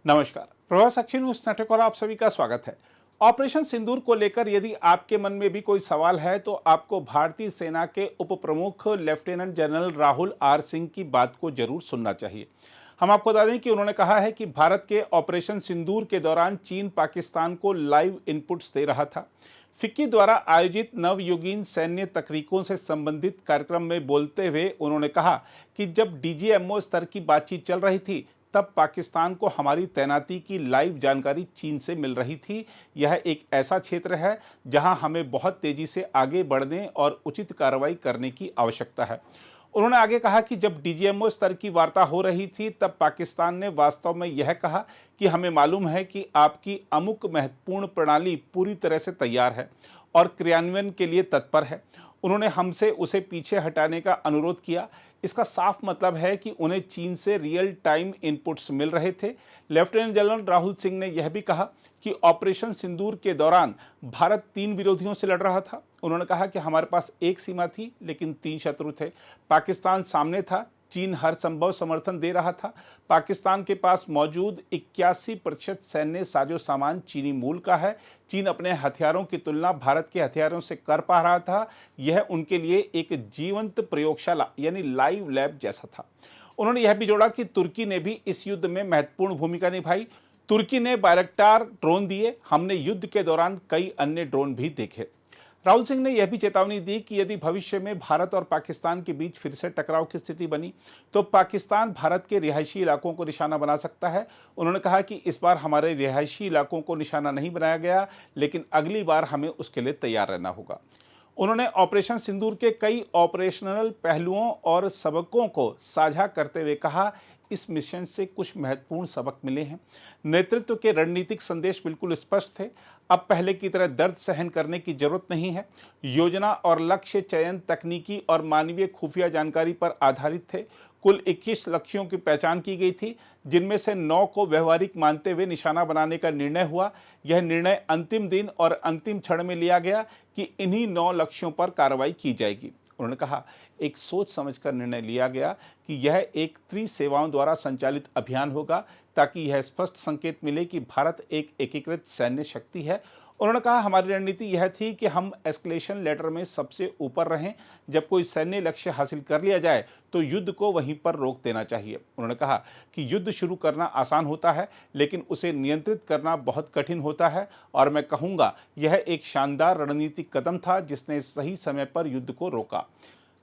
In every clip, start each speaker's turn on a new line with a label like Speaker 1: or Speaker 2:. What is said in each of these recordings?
Speaker 1: नमस्कार, प्रभात साक्षी news network और आप सभी का स्वागत है। ऑपरेशन सिंदूर को लेकर यदि आपके मन में भी कोई सवाल है तो आपको भारतीय सेना के उप प्रमुख lieutenant general Rahul R Singh की बात को जरूर सुनना चाहिए। हम आपको बता दें कि उन्होंने कहा है कि भारत के ऑपरेशन सिंदूर के दौरान चीन पाकिस्तान को लाइव इनपुट्स दे रहा था। फिक्की द्वारा आयोजित नवयुगीन सैन्य तकनीकों से संबंधित कार्यक्रम में बोलते हुए उन्होंने कहा कि जब डीजीएमओ स्तर की बातचीत चल रही थी तब पाकिस्तान को हमारी तैनाती की लाइव जानकारी चीन से मिल रही थी। यह एक ऐसा क्षेत्र है जहां हमें बहुत तेजी से आगे बढ़ने और उचित कार्रवाई करने की आवश्यकता है। उन्होंने आगे कहा कि जब डीजीएमओ स्तर की वार्ता हो रही थी तब पाकिस्तान ने वास्तव में यह कहा कि हमें मालूम है कि आपकी अमुक महत्वपूर्ण प्रणाली पूरी तरह से तैयार है और क्रियान्वयन के लिए तत्पर है। उन्होंने हमसे उसे पीछे हटाने का अनुरोध किया। इसका साफ मतलब है कि उन्हें चीन से रियल टाइम इनपुट्स मिल रहे थे। लेफ्टिनेंट जनरल राहुल सिंह ने यह भी कहा कि ऑपरेशन सिंदूर के दौरान भारत 3 विरोधियों से लड़ रहा था। उन्होंने कहा कि हमारे पास एक सीमा थी लेकिन 3 शत्रु थे। पाकिस्तान सामने था, चीन हर संभव समर्थन दे रहा था। पाकिस्तान के पास मौजूद 81% सैन्य साजो सामान चीनी मूल का है। चीन अपने हथियारों की तुलना भारत के हथियारों से कर पा रहा था। यह उनके लिए एक जीवंत प्रयोगशाला यानी लाइव लैब जैसा था। उन्होंने यह भी जोड़ा कि तुर्की ने भी इस युद्ध में महत्वपूर्ण भूमिका निभाई। तुर्की ने बायरक्टार ड्रोन दिए। हमने युद्ध के दौरान कई अन्य ड्रोन भी देखे। राहुल सिंह ने यह भी चेतावनी दी कि यदि भविष्य में भारत और पाकिस्तान के बीच फिर से टकराव की स्थिति बनी तो पाकिस्तान भारत के रिहायशी इलाकों को निशाना बना सकता है। उन्होंने कहा कि इस बार हमारे रिहायशी इलाकों को निशाना नहीं बनाया गया, लेकिन अगली बार हमें उसके लिए तैयार रहना होगा। उन्होंने ऑपरेशन सिंदूर के कई ऑपरेशनल पहलुओं और सबकों को साझा करते हुए कहा, इस मिशन से कुछ महत्वपूर्ण सबक मिले हैं। नेतृत्व के रणनीतिक संदेश बिल्कुल स्पष्ट थे। अब पहले की तरह दर्द सहन करने की जरूरत नहीं है। योजना और लक्ष्य चयन तकनीकी और मानवीय खुफिया जानकारी पर आधारित थे। कुल 21 लक्ष्यों की पहचान की गई थी, जिनमें से 9 को व्यवहारिक मानते हुए निशाना बनाने का निर्णय हुआ। यह निर्णय अंतिम दिन और अंतिम क्षण में लिया गया कि इन्हीं 9 लक्ष्यों पर कार्रवाई की जाएगी। उन्होंने कहा, एक सोच समझकर निर्णय लिया गया कि यह एक त्रिसेवाओं द्वारा संचालित अभियान होगा ताकि यह स्पष्ट संकेत मिले कि भारत एक एकीकृत सैन्य शक्ति है। उन्होंने कहा, हमारी रणनीति यह थी कि हम एस्केलेशन लेडर में सबसे ऊपर रहें। जब कोई सैन्य लक्ष्य हासिल कर लिया जाए तो युद्ध को वहीं पर रोक देना चाहिए। उन्होंने कहा कि युद्ध शुरू करना आसान होता है लेकिन उसे नियंत्रित करना बहुत कठिन होता है, और मैं कहूँगा यह एक शानदार रणनीतिक कदम था जिसने सही समय पर युद्ध को रोका।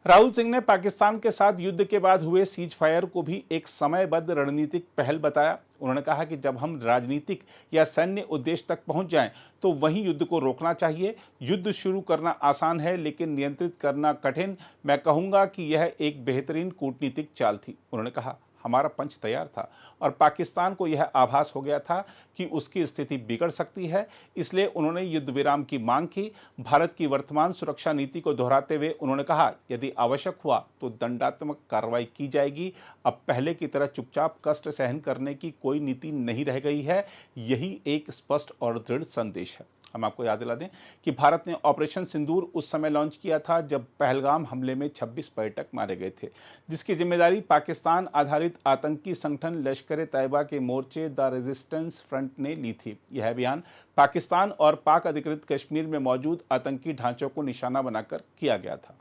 Speaker 1: राहुल सिंह ने पाकिस्तान के साथ युद्ध के बाद हुए सीज फायर को भी एक समयबद्ध रणनीतिक पहल बताया। उन्होंने कहा कि जब हम राजनीतिक या सैन्य उद्देश्य तक पहुंच जाएं तो वहीं युद्ध को रोकना चाहिए। युद्ध शुरू करना आसान है लेकिन नियंत्रित करना कठिन। मैं कहूंगा कि यह एक बेहतरीन कूटनीतिक चाल थी। उन्होंने कहा, हमारा पंच तैयार था और पाकिस्तान को यह आभास हो गया था कि उसकी स्थिति बिगड़ सकती है। इसलिए उन्होंने युद्ध विराम की मांग की। भारत की वर्तमान सुरक्षा नीति को दोहराते हुए उन्होंने कहा, यदि आवश्यक हुआ तो दंडात्मक कार्रवाई की जाएगी। अब पहले की तरह चुपचाप कष्ट सहन करने की कोई नीति नहीं रह गई है। यही एक स्पष्ट और दृढ़ संदेश है। हम आपको याद दिला दें कि भारत ने ऑपरेशन सिंदूर उस समय लॉन्च किया था जब पहलगाम हमले में 26 पर्यटक मारे गए थे, जिसकी जिम्मेदारी पाकिस्तान आधारित आतंकी संगठन लश्कर-ए-तैयबा के मोर्चे द रेजिस्टेंस फ्रंट ने ली थी। यह अभियान पाकिस्तान और पाक अधिकृत कश्मीर में मौजूद आतंकी ढांचों को निशाना बनाकर किया गया था।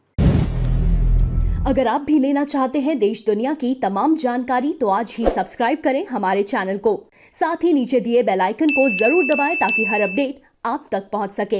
Speaker 2: अगर आप भी लेना चाहते हैं देश दुनिया की तमाम जानकारी तो आज ही सब्सक्राइब करें हमारे चैनल को। साथ ही नीचे दिए बेल आइकन को जरूर दबाएं ताकि हर अपडेट आप तक पहुंच सके।